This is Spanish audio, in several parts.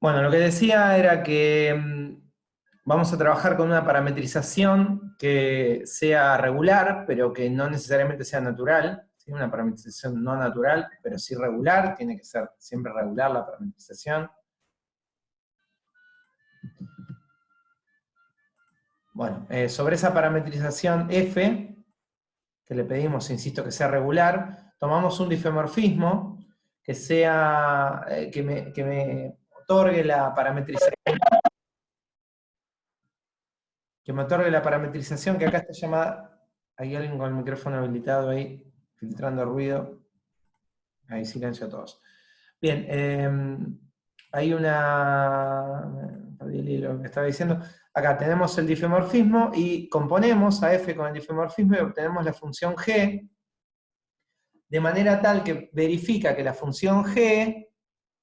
Bueno, lo que decía era que vamos a trabajar con una parametrización que sea regular, pero que no necesariamente sea natural. ¿Sí? Una parametrización no natural, pero sí regular. Tiene que ser siempre regular la parametrización. Bueno, sobre esa parametrización F, que le pedimos, insisto, que sea regular, tomamos un difeomorfismo que sea, que me otorgue la parametrización. Que me otorgue la parametrización que acá está llamada. Hay alguien con el micrófono habilitado ahí, filtrando ruido. Ahí, silencio a todos. Bien, hay perdí el hilo que estaba diciendo. Acá tenemos el difeomorfismo y componemos a F con el difeomorfismo y obtenemos la función G, de manera tal que verifica que la función G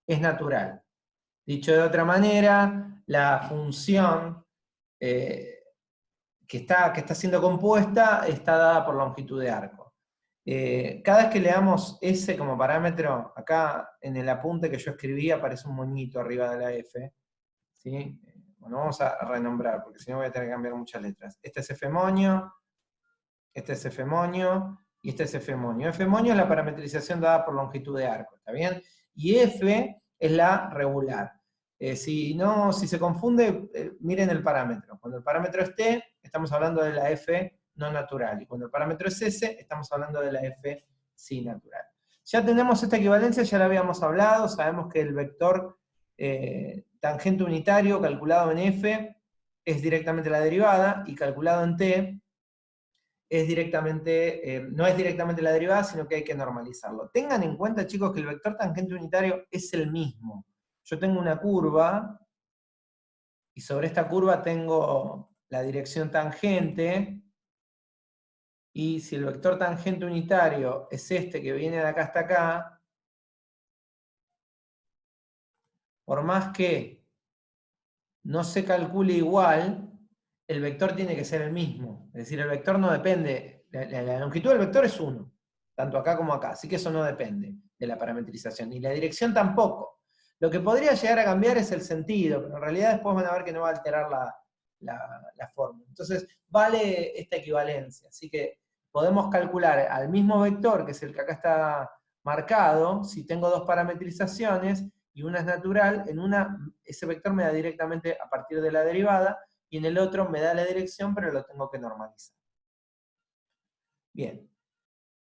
es natural. Dicho de otra manera, la función que está siendo compuesta está dada por longitud de arco. Cada vez que le damos S como parámetro, acá en el apunte que yo escribí aparece un moñito arriba de la F. ¿Sí? Bueno, vamos a renombrar, porque si no voy a tener que cambiar muchas letras. Este es F moño, este es F moño, y este es F moño. F moño es la parametrización dada por longitud de arco, ¿está bien? Y F es la regular. Si se confunde, miren el parámetro. Cuando el parámetro es T, estamos hablando de la F no natural. Y cuando el parámetro es S, estamos hablando de la F sí natural. Ya tenemos esta equivalencia, ya la habíamos hablado. Sabemos que el vector tangente unitario calculado en F es directamente la derivada, y calculado en T es directamente, no es directamente la derivada, sino que hay que normalizarlo. Tengan en cuenta, chicos, que el vector tangente unitario es el mismo. Yo tengo una curva, y sobre esta curva tengo la dirección tangente, y si el vector tangente unitario es este que viene de acá hasta acá, por más que no se calcule igual, el vector tiene que ser el mismo. Es decir, el vector no depende, la longitud del vector es 1, tanto acá como acá, así que eso no depende de la parametrización, y la dirección tampoco. Lo que podría llegar a cambiar es el sentido, pero en realidad después van a ver que no va a alterar la fórmula. Entonces, vale esta equivalencia, así que podemos calcular al mismo vector, que es el que acá está marcado, si tengo dos parametrizaciones, y una es natural, en una ese vector me da directamente a partir de la derivada, y en el otro me da la dirección, pero lo tengo que normalizar. Bien.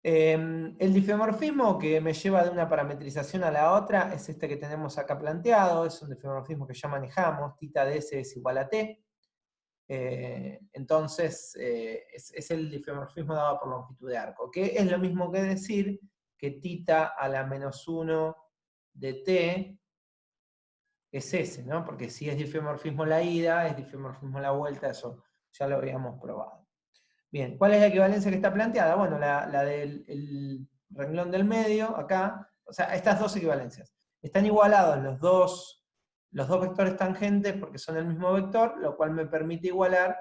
El difeomorfismo que me lleva de una parametrización a la otra es este que tenemos acá planteado, es un difeomorfismo que ya manejamos, θ de S es igual a T. Entonces, es el difeomorfismo dado por longitud de arco, que es lo mismo que decir que θ a la menos 1 de T es ese, ¿no? Porque si es difeomorfismo la ida, es difeomorfismo la vuelta, eso ya lo habíamos probado. Bien, ¿cuál es la equivalencia que está planteada? Bueno, la del renglón del medio, acá, o sea, estas dos equivalencias. Están igualados los dos vectores tangentes porque son el mismo vector, lo cual me permite igualar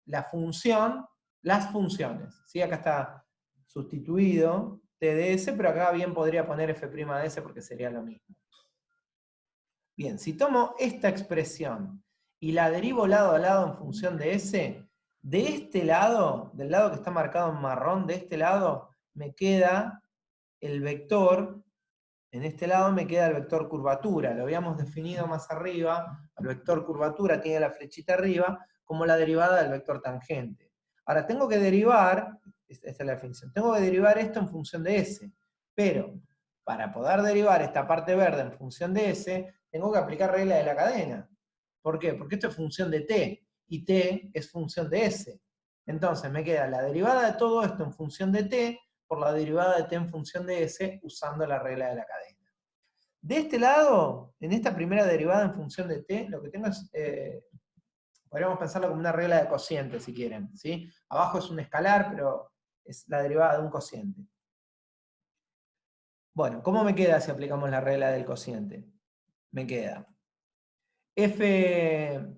la función, las funciones. ¿Sí? Acá está sustituido T de S, pero acá bien podría poner F' de S porque sería lo mismo. Bien, si tomo esta expresión y la derivo lado a lado en función de S, de este lado, del lado que está marcado en marrón, de este lado me queda el vector, en este lado me queda el vector curvatura. Lo habíamos definido más arriba, el vector curvatura tiene la flechita arriba, como la derivada del vector tangente. Ahora tengo que derivar, esta es la definición, tengo que derivar esto en función de S, pero para poder derivar esta parte verde en función de S, tengo que aplicar regla de la cadena. ¿Por qué? Porque esto es función de t, y t es función de s. Entonces me queda la derivada de todo esto en función de t, por la derivada de t en función de s, usando la regla de la cadena. De este lado, en esta primera derivada en función de t, lo que tengo es, podríamos pensarlo como una regla de cociente, si quieren. ¿Sí? Abajo es un escalar, pero es la derivada de un cociente. Bueno, ¿cómo me queda si aplicamos la regla del cociente? Me queda f,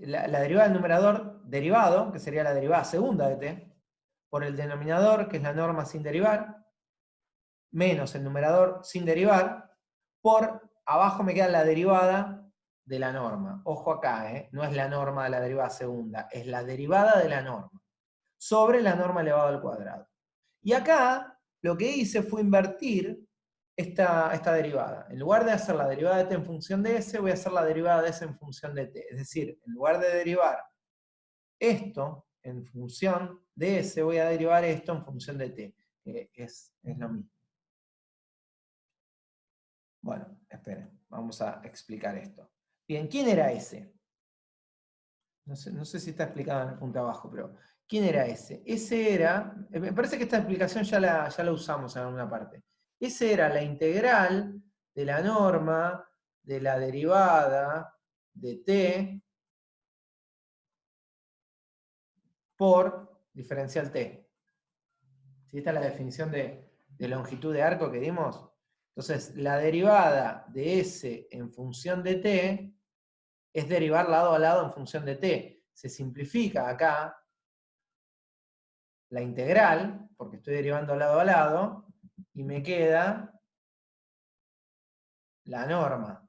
la derivada del numerador derivado, que sería la derivada segunda de t, por el denominador, que es la norma sin derivar, menos el numerador sin derivar, por abajo me queda la derivada de la norma. Ojo acá, no es la norma de la derivada segunda, es la derivada de la norma sobre la norma elevado al cuadrado. Y acá lo que hice fue invertir esta derivada. En lugar de hacer la derivada de t en función de s, voy a hacer la derivada de s en función de t. Es decir, en lugar de derivar esto en función de s, voy a derivar esto en función de t, que es lo mismo. Bueno, esperen, vamos a explicar esto. Bien, ¿quién era S? No sé si está explicado en el punto abajo, pero ¿quién era S? S era, me parece que esta explicación ya la usamos en alguna parte. S era la integral de la norma de la derivada de t por diferencial t. ¿Sí? Esta es la definición de longitud de arco que dimos. Entonces, la derivada de S en función de t es derivar lado a lado en función de t. Se simplifica acá la integral, porque estoy derivando lado a lado, y me queda la norma.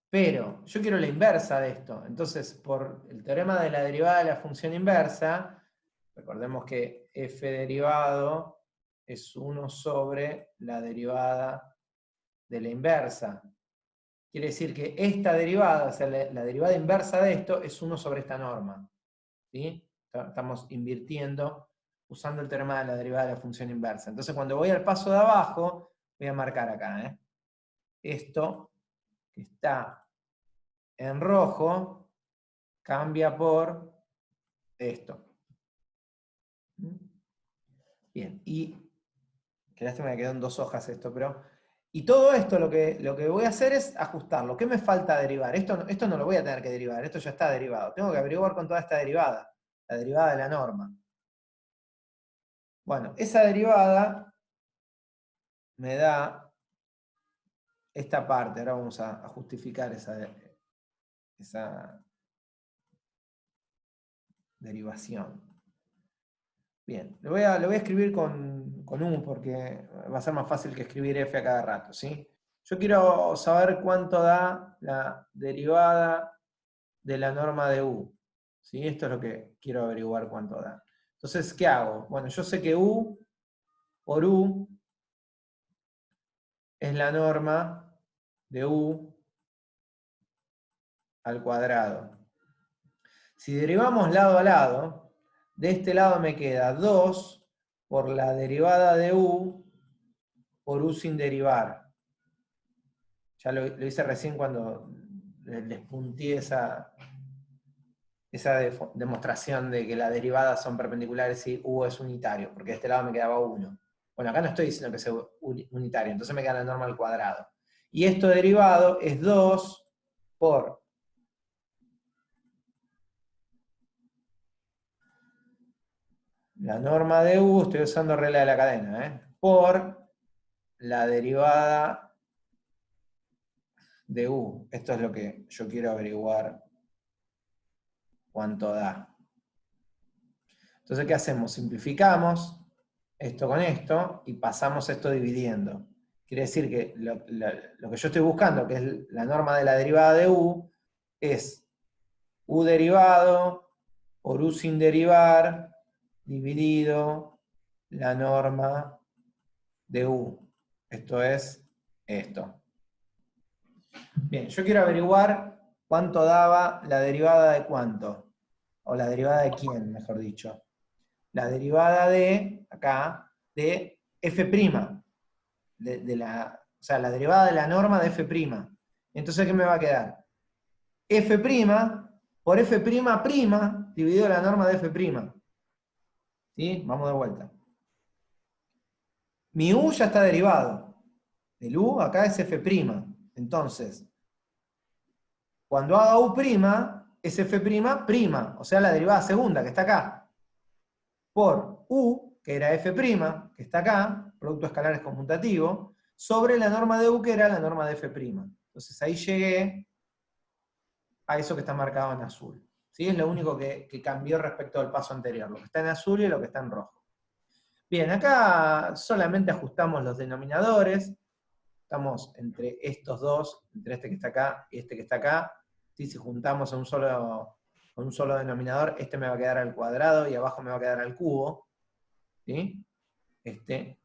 Pero yo quiero la inversa de esto. Entonces, por el teorema de la derivada de la función inversa, recordemos que f derivado es 1 sobre la derivada de la inversa. Quiere decir que esta derivada, o sea, la derivada inversa de esto, es 1 sobre esta norma. ¿Sí? Estamos invirtiendo usando el teorema de la derivada de la función inversa. Entonces, cuando voy al paso de abajo, voy a marcar acá. Esto que está en rojo cambia por esto. Bien, y que lástima que quedó en 2 hojas esto, pero... Y todo esto lo que voy a hacer es ajustarlo. ¿Qué me falta derivar? Esto no lo voy a tener que derivar, esto ya está derivado. Tengo que averiguar con toda esta derivada, la derivada de la norma. Bueno, esa derivada me da esta parte. Ahora vamos a justificar esa derivación. Bien, lo voy a escribir con U porque va a ser más fácil que escribir F a cada rato, ¿sí? Yo quiero saber cuánto da la derivada de la norma de U. ¿Sí? Esto es lo que quiero averiguar cuánto da. Entonces, ¿qué hago? Bueno, yo sé que U por U es la norma de U al cuadrado. Si derivamos lado a lado, de este lado me queda 2 por la derivada de U por U sin derivar. Ya lo hice recién cuando les punteé esa demostración de que las derivadas son perpendiculares y U es unitario, porque de este lado me quedaba 1. Bueno, acá no estoy diciendo que sea unitario, entonces me queda la norma al cuadrado. Y esto derivado es 2 por la norma de U, estoy usando regla de la cadena, por la derivada de U. Esto es lo que yo quiero averiguar cuánto da. Entonces, ¿qué hacemos? Simplificamos esto con esto y pasamos esto dividiendo. Quiere decir que lo que yo estoy buscando, que es la norma de la derivada de U, es U derivado por U sin derivar dividido la norma de U. Esto es esto. Bien, yo quiero averiguar cuánto daba la derivada de cuánto. O la derivada de quién, mejor dicho. La derivada de, acá, de f'. O sea, la derivada de la norma de f'. Entonces, ¿qué me va a quedar? F' por f' dividido la norma de f'. ¿Sí? Vamos de vuelta. Mi u ya está derivado. El u acá es f'. Entonces, cuando haga u', es f', o sea, la derivada segunda, que está acá, por u, que era f', que está acá, producto escalar es conmutativo, sobre la norma de u, que era la norma de f'. Entonces ahí llegué a eso que está marcado en azul. ¿Sí? Es lo único que cambió respecto al paso anterior, lo que está en azul y lo que está en rojo. Bien, acá solamente ajustamos los denominadores. Estamos entre estos dos, entre este que está acá y este que está acá. ¿Sí? Si juntamos a un solo denominador, este me va a quedar al cuadrado y abajo me va a quedar al cubo. ¿Sí? Este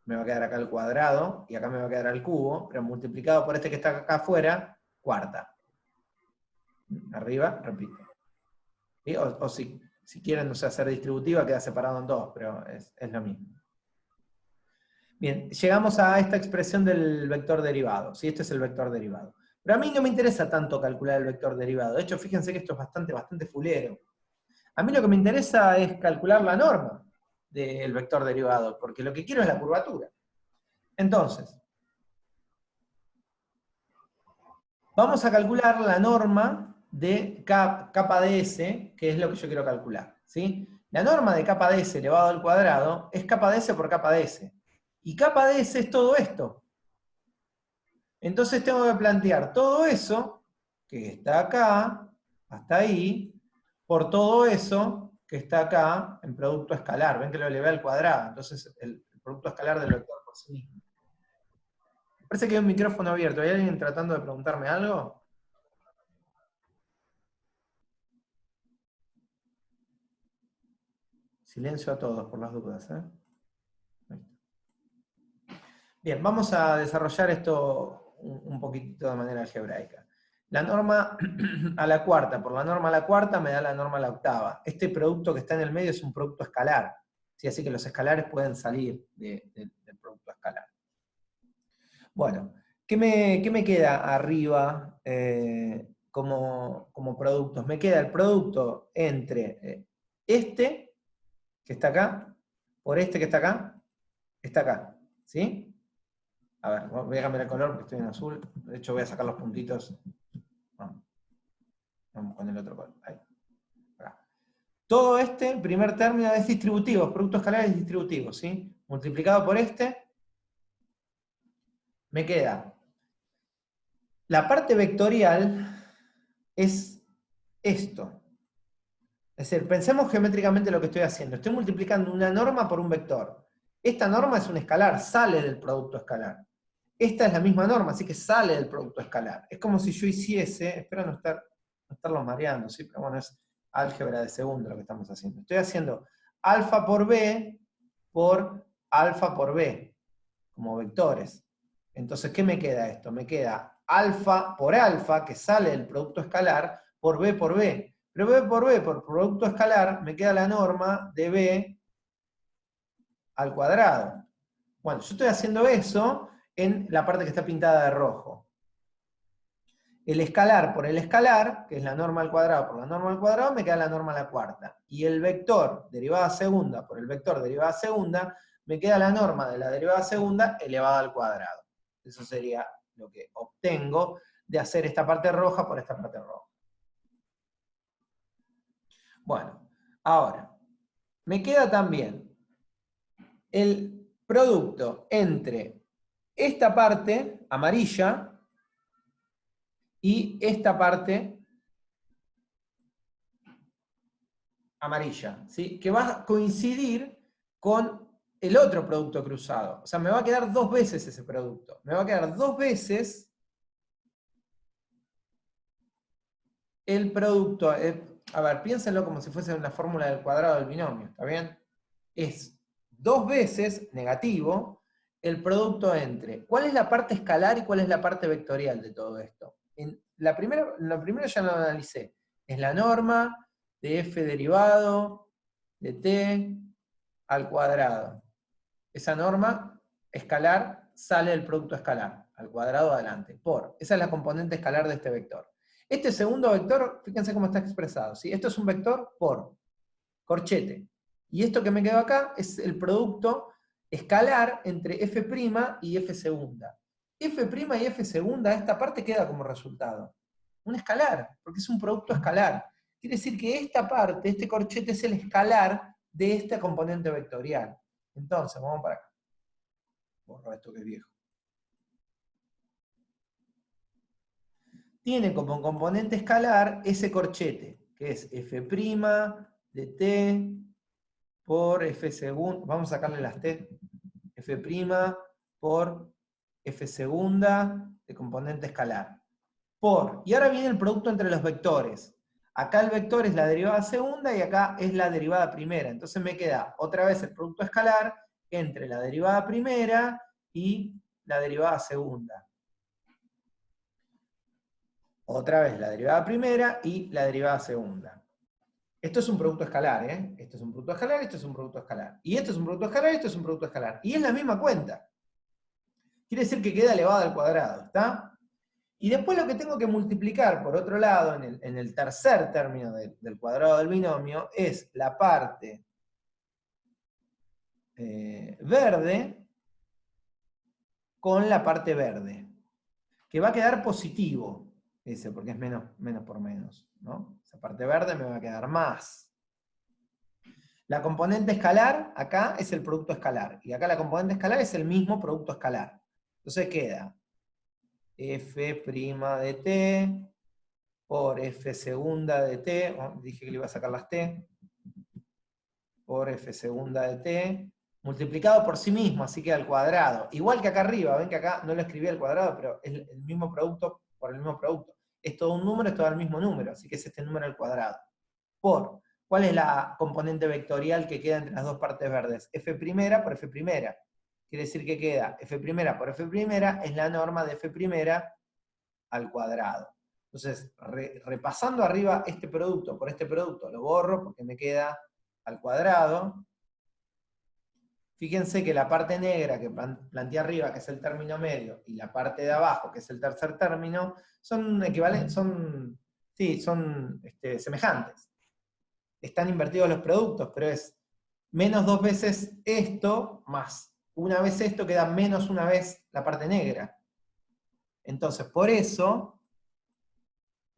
me va a quedar acá al cuadrado y acá me va a quedar al cubo, pero multiplicado por este que está acá afuera, cuarta. Arriba, repito. ¿Sí? O si quieren, no sé, hacer distributiva, queda separado en dos, pero es lo mismo. Bien, llegamos a esta expresión del vector derivado. ¿Sí? Este es el vector derivado. Pero a mí no me interesa tanto calcular el vector derivado. De hecho, fíjense que esto es bastante fulero. A mí lo que me interesa es calcular la norma del vector derivado, porque lo que quiero es la curvatura. Entonces, vamos a calcular la norma de capa de S, que es lo que yo quiero calcular. ¿Sí? La norma de capa de S elevado al cuadrado es capa de S por capa de S. Y capa de S es todo esto. Entonces tengo que plantear todo eso, que está acá, hasta ahí, por todo eso que está acá en producto escalar. Ven que lo elevé al cuadrado. Entonces el producto escalar del vector por sí mismo. Parece que hay un micrófono abierto. ¿Hay alguien tratando de preguntarme algo? Silencio a todos por las dudas. Bien, vamos a desarrollar esto un poquitito de manera algebraica. La norma a la cuarta por la norma a la cuarta me da la norma a la octava. Este producto que está en el medio es un producto escalar. ¿Sí? Así que los escalares pueden salir del producto escalar. Bueno, ¿qué me queda arriba como productos? Me queda el producto entre este, que está acá, por este que está acá. ¿Sí? A ver, voy a cambiar el color porque estoy en azul. De hecho, voy a sacar los puntitos. Vamos con el otro color. Ahí. Acá. Todo este, primer término, es distributivo. Producto escalar es distributivo, ¿sí? Multiplicado por este, me queda. La parte vectorial es esto. Es decir, pensemos geométricamente lo que estoy haciendo. Estoy multiplicando una norma por un vector. Esta norma es un escalar, sale del producto escalar. Esta es la misma norma, así que sale del producto escalar. Es como si yo hiciese, espero no estarlos mareando, ¿sí? Pero bueno, es álgebra de segundo lo que estamos haciendo. Estoy haciendo alfa por b por alfa por b, como vectores. Entonces, ¿qué me queda esto? Me queda alfa por alfa, que sale del producto escalar, por b por b. Pero b por producto escalar, me queda la norma de b al cuadrado. Bueno, yo estoy haciendo eso en la parte que está pintada de rojo. El escalar por el escalar, que es la norma al cuadrado por la norma al cuadrado, me queda la norma a la cuarta. Y el vector derivada segunda por el vector derivada segunda, me queda la norma de la derivada segunda elevada al cuadrado. Eso sería lo que obtengo de hacer esta parte roja por esta parte roja. Bueno, ahora, me queda también el producto entre esta parte amarilla y esta parte amarilla, ¿sí? Que va a coincidir con el otro producto cruzado. O sea, me va a quedar dos veces ese producto. Me va a quedar dos veces el producto. A ver, piénsenlo como si fuese una fórmula del cuadrado del binomio, ¿está bien? Es dos veces negativo el producto entre cuál es la parte escalar y cuál es la parte vectorial de todo esto. Lo primero ya lo analicé. Es la norma de f derivado de t al cuadrado. Esa norma escalar sale del producto escalar, al cuadrado adelante, por. Esa es la componente escalar de este vector. Este segundo vector, fíjense cómo está expresado. ¿Sí? Esto es un vector por corchete. Y esto que me quedó acá es el producto escalar entre f' y f segunda. F' y f segunda, esta parte queda como resultado. Un escalar, porque es un producto escalar. Quiere decir que esta parte, este corchete, es el escalar de esta componente vectorial. Entonces, vamos para acá. Borro esto que es viejo. Tiene como componente escalar ese corchete, que es f' de t por f segunda, vamos a sacarle las t, f' por f segunda de componente escalar. Y ahora viene el producto entre los vectores. Acá el vector es la derivada segunda y acá es la derivada primera. Entonces me queda otra vez el producto escalar entre la derivada primera y la derivada segunda. Otra vez la derivada primera y la derivada segunda. Esto es un producto escalar, ¿eh? Esto es un producto escalar, esto es un producto escalar. Y esto es un producto escalar, esto es un producto escalar. Y es la misma cuenta. Quiere decir que queda elevado al cuadrado, ¿está? Y después lo que tengo que multiplicar, por otro lado, en el tercer término del cuadrado del binomio, es la parte verde con la parte verde, que va a quedar positivo, ese, porque es menos por menos, ¿no? Esa parte verde me va a quedar más. La componente escalar, acá es el producto escalar, y acá la componente escalar es el mismo producto escalar. Entonces queda f' de t por f segunda de t, dije que le iba a sacar las t, por f segunda de t, multiplicado por sí mismo, así que al cuadrado. Igual que acá arriba, ven que acá no lo escribí al cuadrado, pero es el mismo producto por el mismo producto. Es todo un número, es todo el mismo número, así que es este número al cuadrado. ¿Cuál es la componente vectorial que queda entre las dos partes verdes? F' por F'. Quiere decir que queda F' por F' es la norma de F' al cuadrado. Entonces, repasando arriba este producto por este producto, lo borro porque me queda al cuadrado. Fíjense que la parte negra que planteé arriba, que es el término medio, y la parte de abajo, que es el tercer término, son equivalentes, son semejantes. Están invertidos los productos, pero es menos dos veces esto, más una vez esto, queda menos una vez la parte negra. Entonces, por eso,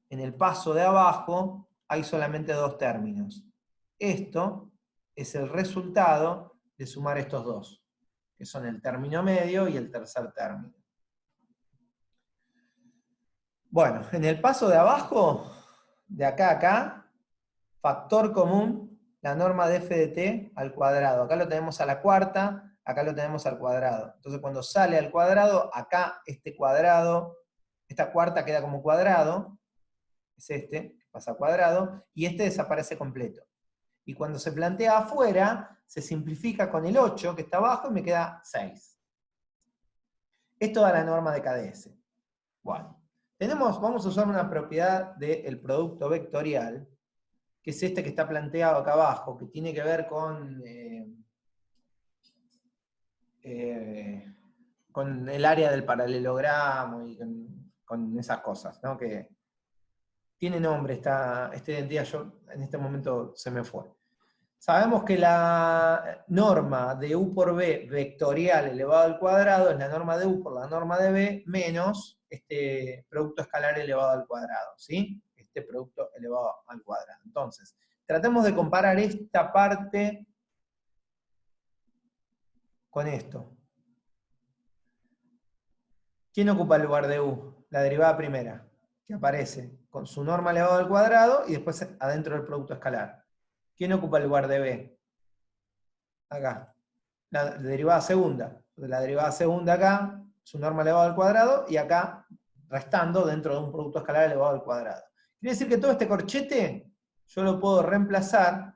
en el paso de abajo hay solamente dos términos. Esto es el resultado de sumar estos dos, que son el término medio y el tercer término. Bueno, en el paso de abajo, de acá a acá, factor común, la norma de f de t al cuadrado. Acá lo tenemos a la cuarta, acá lo tenemos al cuadrado. Entonces cuando sale al cuadrado, acá este cuadrado, esta cuarta queda como cuadrado, es este, que pasa a cuadrado, y este desaparece completo. Y cuando se plantea afuera, se simplifica con el 8 que está abajo y me queda 6. Esto da la norma de KdS. Bueno, vamos a usar una propiedad del producto vectorial, que es este que está planteado acá abajo, que tiene que ver con el área del paralelogramo y con esas cosas, ¿no? Que tiene nombre esta identidad, yo en este momento se me fue. Sabemos que la norma de u por b vectorial elevado al cuadrado es la norma de u por la norma de b menos este producto escalar elevado al cuadrado, ¿sí? Este producto elevado al cuadrado. Entonces, tratemos de comparar esta parte con esto. ¿Quién ocupa el lugar de u? La derivada primera, que aparece con su norma elevado al cuadrado y después adentro del producto escalar. ¿Quién ocupa el lugar de b? Acá. La derivada segunda. La derivada segunda acá, su norma elevado al cuadrado, y acá restando dentro de un producto escalar elevado al cuadrado. Quiere decir que todo este corchete yo lo puedo reemplazar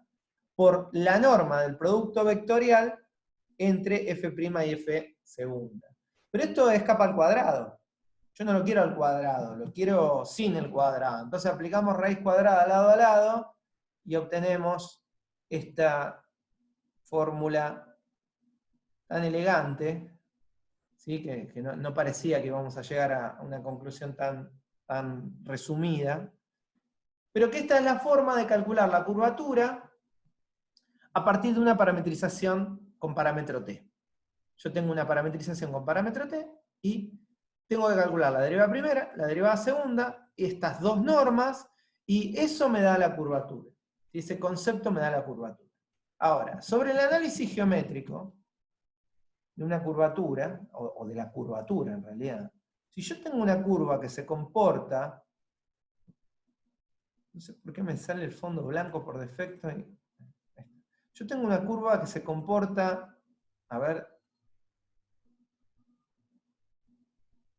por la norma del producto vectorial entre f' y f segunda. Pero esto escapa al cuadrado. Yo no lo quiero al cuadrado, lo quiero sin el cuadrado. Entonces aplicamos raíz cuadrada lado a lado y obtenemos esta fórmula tan elegante, ¿sí? que no parecía que íbamos a llegar a una conclusión tan resumida, pero que esta es la forma de calcular la curvatura a partir de una parametrización con parámetro t. Yo tengo una parametrización con parámetro t y tengo que calcular la derivada primera, la derivada segunda, estas dos normas, y eso me da la curvatura. Ese concepto me da la curvatura. Ahora, sobre el análisis geométrico de una curvatura, o de la curvatura en realidad, si yo tengo una curva que se comporta, no sé por qué me sale el fondo blanco por defecto, Yo tengo una curva que se comporta, a ver,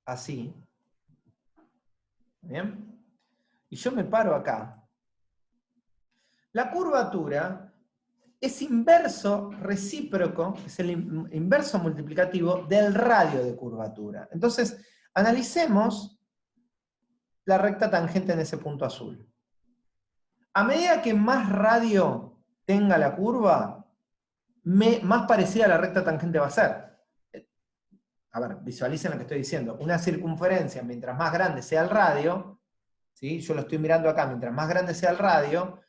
así. ¿Bien? Y yo me paro acá. La curvatura es inverso recíproco, es el inverso multiplicativo del radio de curvatura. Entonces, analicemos la recta tangente en ese punto azul. A medida que más radio tenga la curva, más parecida a la recta tangente va a ser. A ver, visualicen lo que estoy diciendo. Una circunferencia, mientras más grande sea el radio, ¿sí? Yo lo estoy mirando acá, mientras más grande sea el radio,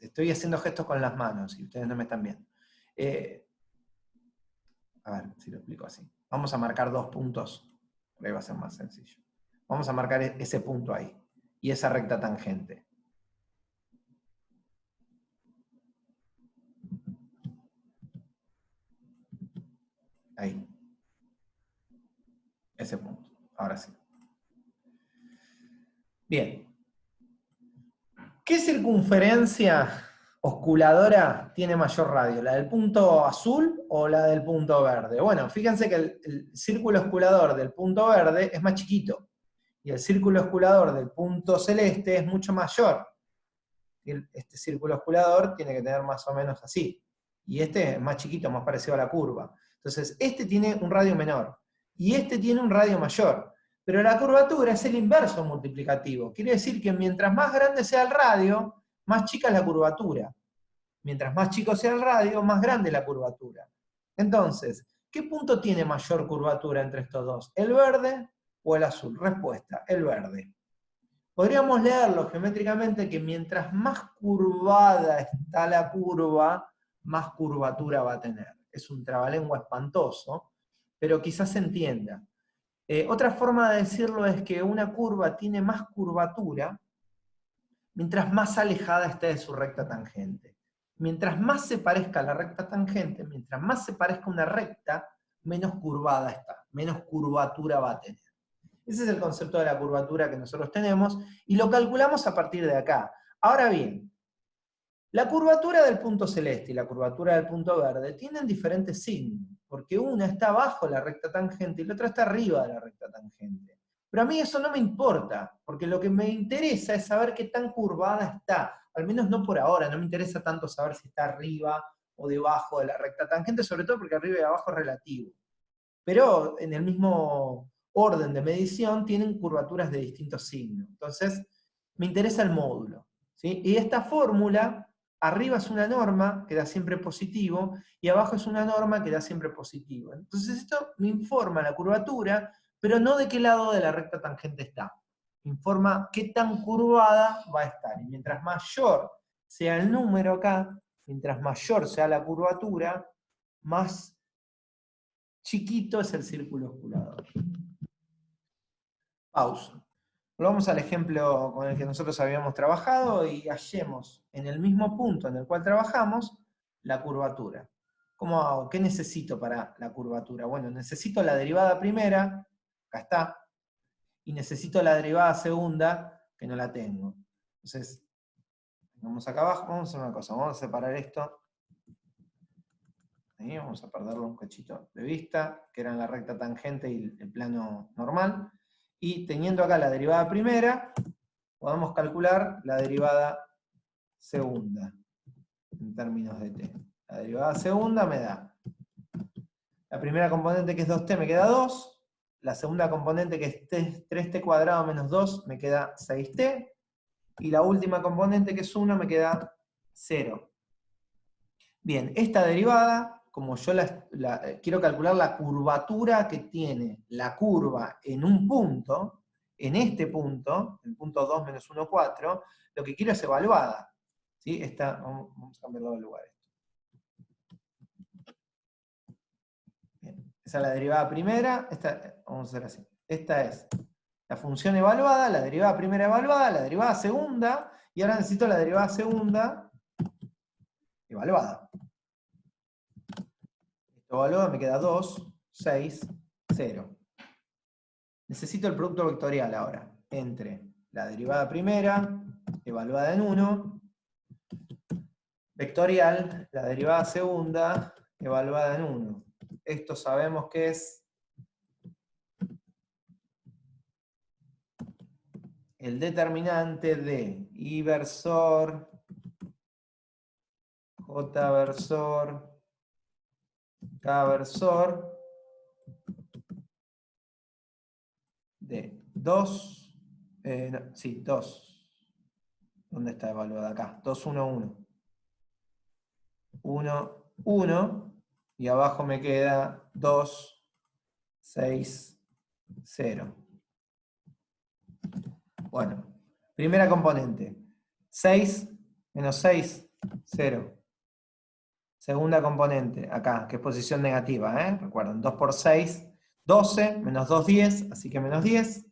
estoy haciendo gestos con las manos y ustedes no me están viendo. A ver si lo explico así. Vamos a marcar 2 puntos, por ahí va a ser más sencillo. Vamos a marcar ese punto ahí y esa recta tangente. Ahí. Ese punto. Ahora sí. Bien. ¿Qué circunferencia osculadora tiene mayor radio? ¿La del punto azul o la del punto verde? Bueno, fíjense que el círculo osculador del punto verde es más chiquito y el círculo osculador del punto celeste es mucho mayor. Este círculo osculador tiene que tener más o menos así. Y este es más chiquito, más parecido a la curva. Entonces, este tiene un radio menor y este tiene un radio mayor. Pero la curvatura es el inverso multiplicativo. Quiere decir que mientras más grande sea el radio, más chica es la curvatura. Mientras más chico sea el radio, más grande es la curvatura. Entonces, ¿qué punto tiene mayor curvatura entre estos dos? ¿El verde o el azul? Respuesta, el verde. Podríamos leerlo geométricamente que mientras más curvada está la curva, más curvatura va a tener. Es un trabalengua espantoso, pero quizás se entienda. Otra forma de decirlo es que una curva tiene más curvatura mientras más alejada esté de su recta tangente. Mientras más se parezca a la recta tangente, mientras más se parezca a una recta, menos curvada está, menos curvatura va a tener. Ese es el concepto de la curvatura que nosotros tenemos y lo calculamos a partir de acá. Ahora bien, la curvatura del punto celeste y la curvatura del punto verde tienen diferentes signos, porque una está abajo de la recta tangente y la otra está arriba de la recta tangente. Pero a mí eso no me importa, porque lo que me interesa es saber qué tan curvada está. Al menos no por ahora, no me interesa tanto saber si está arriba o debajo de la recta tangente, sobre todo porque arriba y abajo es relativo. Pero en el mismo orden de medición tienen curvaturas de distintos signos. Entonces, me interesa el módulo, ¿sí? Y esta fórmula, arriba es una norma que da siempre positivo, y abajo es una norma que da siempre positivo. Entonces esto me informa la curvatura, pero no de qué lado de la recta tangente está. Me informa qué tan curvada va a estar. Y mientras mayor sea el número acá, mientras mayor sea la curvatura, más chiquito es el círculo osculador. Pausa. Volvamos al ejemplo con el que nosotros habíamos trabajado y hallemos en el mismo punto en el cual trabajamos la curvatura. ¿Cómo hago? ¿Qué necesito para la curvatura? Bueno, necesito la derivada primera, acá está, y necesito la derivada segunda, que no la tengo. Entonces, vamos acá abajo, vamos a hacer una cosa, vamos a separar esto. Ahí vamos a perderlo un cachito de vista, que eran la recta tangente y el plano normal. Y teniendo acá la derivada primera, podemos calcular la derivada segunda, en términos de t. La derivada segunda me da, la primera componente que es 2t me queda 2, la segunda componente que es 3t cuadrado menos 2 me queda 6t, y la última componente que es 1 me queda 0. Bien, esta derivada, como yo quiero calcular la curvatura que tiene la curva en un punto, en este punto, el punto 2 menos 1, 4, lo que quiero es evaluada. ¿Sí? Vamos a cambiarlo de lugar. Bien, esa es la derivada primera, vamos a hacer así. Esta es la función evaluada, la derivada primera evaluada, la derivada segunda, y ahora necesito la derivada segunda evaluada. Evaluado me queda 2, 6, 0. Necesito el producto vectorial ahora, entre la derivada primera evaluada en 1, vectorial, la derivada segunda, evaluada en 1. Esto sabemos que es el determinante de I versor, J versor, K versor, de 2, 2. ¿Dónde está evaluada acá? 2, 1, 1. 1, 1, y abajo me queda 2, 6, 0. Bueno, primera componente. 6 menos 6, 0. Segunda componente, acá, que es posición negativa, ¿eh? Recuerden, 2 por 6, 12, menos 2, 10, así que menos 10.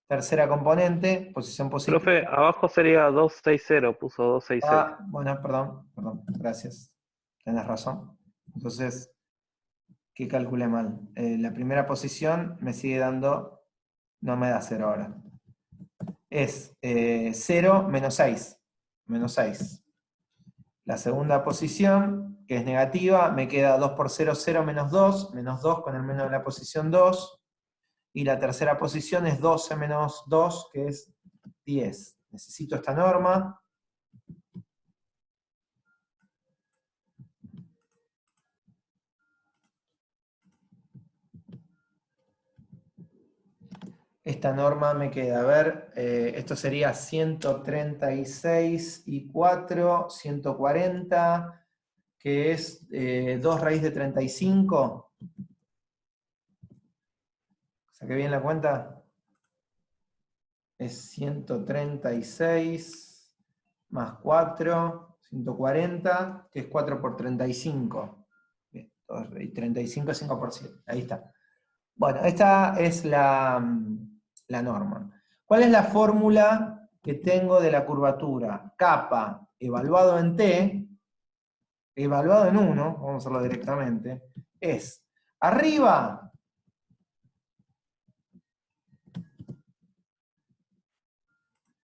Tercera componente, posición positiva. Profe, abajo sería 260, puso 266. Ah, bueno, perdón, gracias. Tenés razón. Entonces, ¿qué calculé mal? La primera posición me sigue dando, no me da 0 ahora. Es 0 menos 6. Menos 6. La segunda posición, que es negativa, me queda 2 por 0, 0 menos 2. Menos 2 con el menos de la posición 2. Y la tercera posición es 12 menos 2, que es 10. Necesito esta norma. Esta norma me queda, a ver, esto sería 136 y 4, 140, que es 2 raíz de 35. ¿Saqué bien la cuenta? Es 136 más 4, 140, que es 4 por 35. Bien, 35 es 5 por 7, ahí está. Bueno, esta es la norma. ¿Cuál es la fórmula que tengo de la curvatura? Kappa evaluado en t, evaluado en 1, vamos a hacerlo directamente, es arriba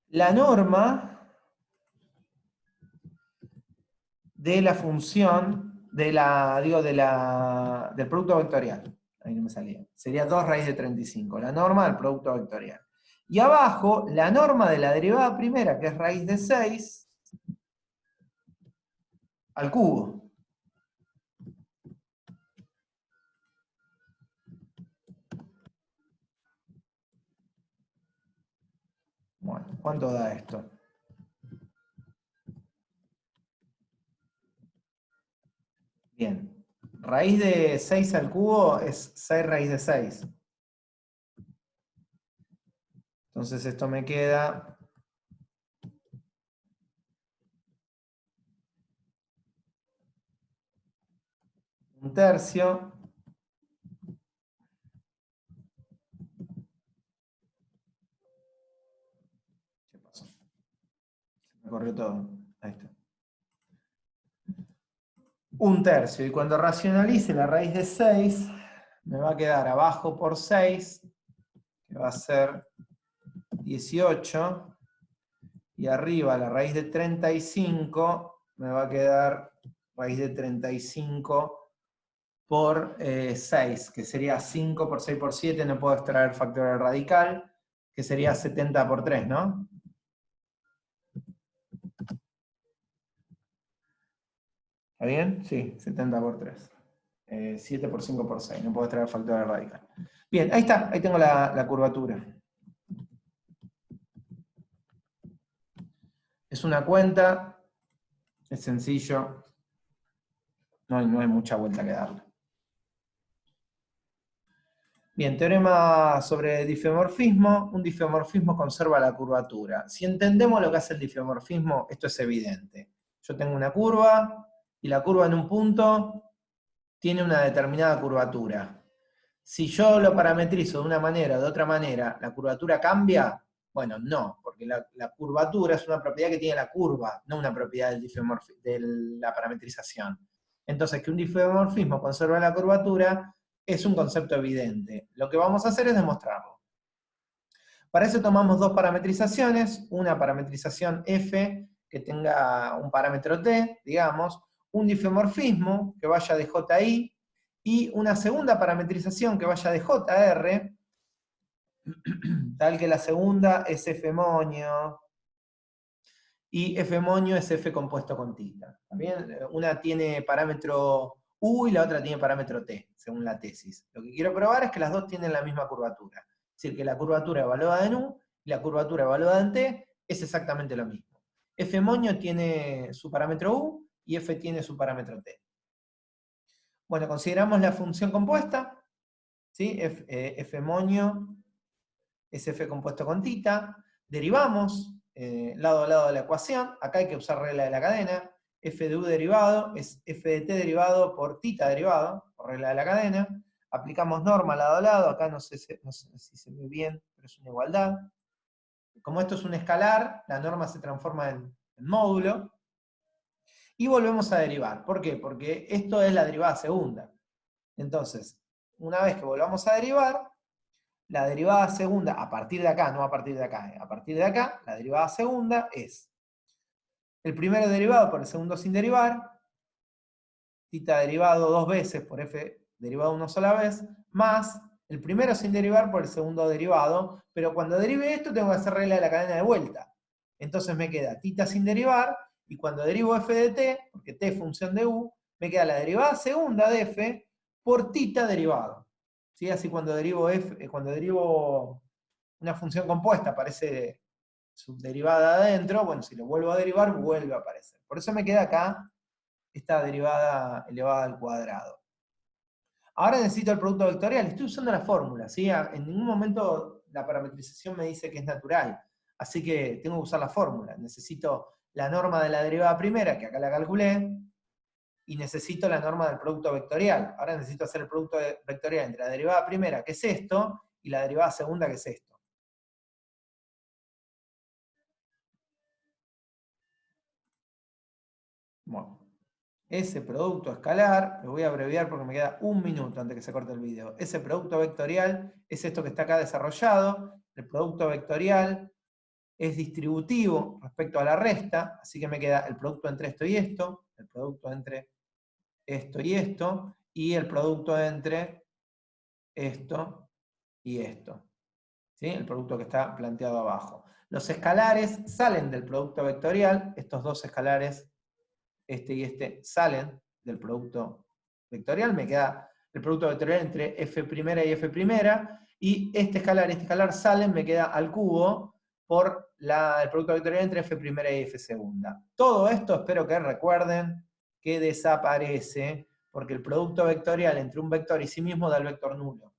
la norma de la función, del producto vectorial. Ahí no me salía. Sería 2 raíz de 35, la norma del producto vectorial. Y abajo, la norma de la derivada primera, que es raíz de 6, al cubo. Bueno, ¿cuánto da esto? Bien. Raíz de 6 al cubo es 6 raíz de 6. Entonces esto me queda 1/3. ¿Qué pasó? Se me corrió todo. Ahí está. 1/3. Y cuando racionalice la raíz de 6, me va a quedar abajo por 6, que va a ser 18. Y arriba la raíz de 35 me va a quedar raíz de 35 por 6, que sería 5 por 6 por 7, no puedo extraer factor radical, que sería 70 por 3, ¿no? ¿Está bien? Sí, 70 por 3. 7 por 5 por 6, no puedo extraer factor radical. Bien, ahí está, ahí tengo la curvatura. Es una cuenta, es sencillo, no hay mucha vuelta que darle. Bien, teorema sobre difeomorfismo. Un difeomorfismo conserva la curvatura. Si entendemos lo que hace el difeomorfismo, esto es evidente. Yo tengo una curva, y la curva en un punto tiene una determinada curvatura. Si yo lo parametrizo de una manera o de otra manera, ¿la curvatura cambia? Bueno, no, porque la curvatura es una propiedad que tiene la curva, no una propiedad de la parametrización. Entonces, que un difeomorfismo conserva la curvatura es un concepto evidente. Lo que vamos a hacer es demostrarlo. Para eso tomamos dos parametrizaciones, una parametrización F que tenga un parámetro T, digamos, un difeomorfismo que vaya de JI, y una segunda parametrización que vaya de JR, tal que la segunda es F moño, y F moño es F compuesto con tita. ¿También? Una tiene parámetro U y la otra tiene parámetro T, según la tesis. Lo que quiero probar es que las dos tienen la misma curvatura. Es decir, que la curvatura evaluada en U y la curvatura evaluada en T es exactamente lo mismo. F moño tiene su parámetro U y F tiene su parámetro T. Bueno, consideramos la función compuesta, ¿sí? F moño es F compuesto con tita. Derivamos lado a lado de la ecuación. Acá hay que usar regla de la cadena. F de U derivado es F de T derivado por tita derivado, por regla de la cadena. Aplicamos norma lado a lado. Acá no sé si se ve bien, pero es una igualdad. Como esto es un escalar, la norma se transforma en módulo. Y volvemos a derivar. ¿Por qué? Porque esto es la derivada segunda. Entonces, una vez que volvamos a derivar, la derivada segunda, a partir de acá, no a partir de acá, a partir de acá, la derivada segunda es el primero derivado por el segundo sin derivar, tita derivado dos veces por f derivado una sola vez, más el primero sin derivar por el segundo derivado, pero cuando derive esto tengo que hacer regla de la cadena de vuelta. Entonces me queda tita sin derivar, y cuando derivo f de t, porque t es función de u, me queda la derivada segunda de f por tita derivado. ¿Sí? Así cuando derivo una función compuesta aparece su derivada adentro, bueno, si lo vuelvo a derivar, vuelve a aparecer. Por eso me queda acá esta derivada elevada al cuadrado. Ahora necesito el producto vectorial. Estoy usando la fórmula, ¿sí? En ningún momento la parametrización me dice que es natural. Así que tengo que usar la fórmula. Necesito la norma de la derivada primera, que acá la calculé, y necesito la norma del producto vectorial. Ahora necesito hacer el producto vectorial entre la derivada primera, que es esto, y la derivada segunda, que es esto. Bueno, ese producto escalar, lo voy a abreviar porque me queda un minuto antes que se corte el video. Ese producto vectorial es esto que está acá desarrollado. El producto vectorial es distributivo respecto a la resta, así que me queda el producto entre esto y esto, el producto entre esto y esto, y el producto entre esto y esto. ¿Sí? El producto que está planteado abajo. Los escalares salen del producto vectorial, estos dos escalares, este y este, salen del producto vectorial, me queda el producto vectorial entre f primera y f primera, y este escalar salen, me queda al cubo por el producto vectorial entre f primera y f segunda. Todo esto espero que recuerden que desaparece, porque el producto vectorial entre un vector y sí mismo da el vector nulo.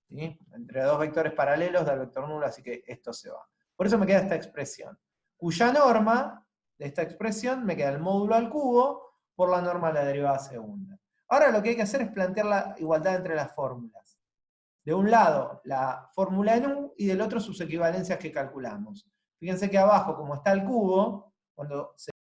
¿Sí? Entre dos vectores paralelos da el vector nulo, así que esto se va. Por eso me queda esta expresión, cuya norma de esta expresión me queda el módulo al cubo por la norma de la derivada segunda. Ahora lo que hay que hacer es plantear la igualdad entre las fórmulas. De un lado, la fórmula en U, y del otro sus equivalencias que calculamos. Fíjense que abajo, como está el cubo, cuando se